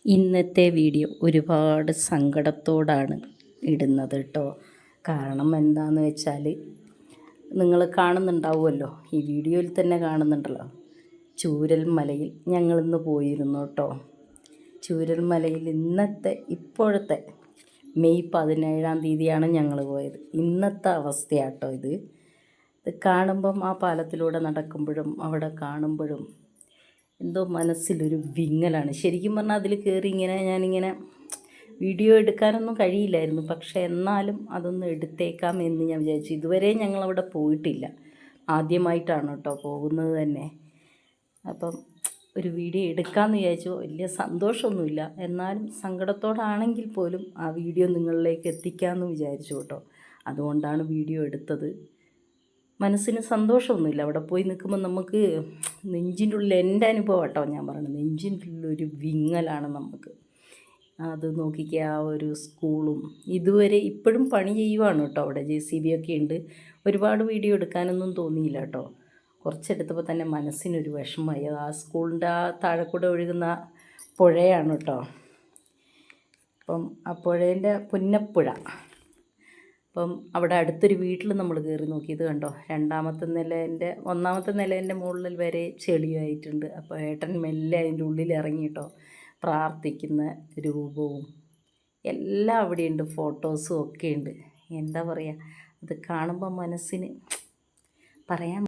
ഇന്നത്തെ വീഡിയോ ഒരുപാട് സങ്കടത്തോടാണ് ഇടുന്നത് കേട്ടോ. കാരണം എന്താണെന്ന് വെച്ചാൽ നിങ്ങൾ കാണുന്നുണ്ടാവുമല്ലോ, ഈ വീഡിയോയിൽ തന്നെ കാണുന്നുണ്ടല്ലോ. ചൂരൽമലയിൽ ഞങ്ങളിന്ന് പോയിരുന്നു കേട്ടോ. ചൂരൽമലയിൽ ഇപ്പോഴത്തെ മെയ് 17-ാം തീയതിയാണ് ഞങ്ങൾ പോയത്. ഇന്നത്തെ അവസ്ഥയാട്ടോ ഇത് കാണുമ്പം, ആ പാലത്തിലൂടെ നടക്കുമ്പോഴും അവിടെ കാണുമ്പോഴും എന്തോ മനസ്സിലൊരു വിങ്ങലാണ്. ശരിക്കും പറഞ്ഞാൽ അതിൽ കയറി ഞാനിങ്ങനെ വീഡിയോ എടുക്കാനൊന്നും കഴിയില്ലായിരുന്നു. പക്ഷേ എന്നാലും അതൊന്ന് എടുത്തേക്കാം എന്ന് ഞാൻ വിചാരിച്ചു. ഇതുവരെ ഞങ്ങളവിടെ പോയിട്ടില്ല, ആദ്യമായിട്ടാണ് കേട്ടോ പോകുന്നത് തന്നെ. അപ്പം ഒരു വീഡിയോ എടുക്കാമെന്ന് വിചാരിച്ചു. വലിയ സന്തോഷമൊന്നുമില്ല, എന്നാലും സങ്കടത്തോടാണെങ്കിൽ പോലും ആ വീഡിയോ നിങ്ങളിലേക്ക് എത്തിക്കാമെന്ന് വിചാരിച്ചു കേട്ടോ. അതുകൊണ്ടാണ് വീഡിയോ എടുത്തത്. മനസ്സിന് സന്തോഷമൊന്നുമില്ല. അവിടെ പോയി നിൽക്കുമ്പോൾ നമുക്ക് നെഞ്ചിൻ്റെ ഉള്ളിൽ, എൻ്റെ അനുഭവം കേട്ടോ ഞാൻ പറയുന്നത്, നെഞ്ചിൻ്റെ ഉള്ളിലൊരു വിങ്ങലാണ് നമുക്ക്. അത് നോക്കിക്കുക, ആ ഒരു സ്കൂളും ഇപ്പോഴും പണി ചെയ്യുവാണ് കേട്ടോ. അവിടെ JCB ഒക്കെ ഉണ്ട്. ഒരുപാട് വീഡിയോ എടുക്കാനൊന്നും തോന്നിയില്ല കേട്ടോ. കുറച്ചെടുത്തപ്പോൾ തന്നെ മനസ്സിനൊരു വിഷമമായി. ആ സ്കൂളിൻ്റെ ആ താഴെക്കൂടെ ഒഴുകുന്ന പുഴയാണ് കേട്ടോ. അപ്പം ആ പുഴേൻ്റെ പുന്നപ്പുഴ. അപ്പം അവിടെ അടുത്തൊരു വീട്ടിൽ നമ്മൾ കയറി നോക്കിയത് കണ്ടോ, ഒന്നാമത്തെ നിലേൻ്റെ മുകളിൽ വരെ ചെളിയായിട്ടുണ്ട്. അപ്പോൾ ഏട്ടൻ മെല്ലെ അതിൻ്റെ ഉള്ളിൽ ഇറങ്ങിയിട്ടോ, പ്രാർത്ഥിക്കുന്ന രൂപവും എല്ലാം അവിടെയുണ്ട്, ഫോട്ടോസും ഒക്കെ ഉണ്ട്. എന്താ പറയുക, അത് കാണുമ്പോൾ മനസ്സിന് പറയാൻ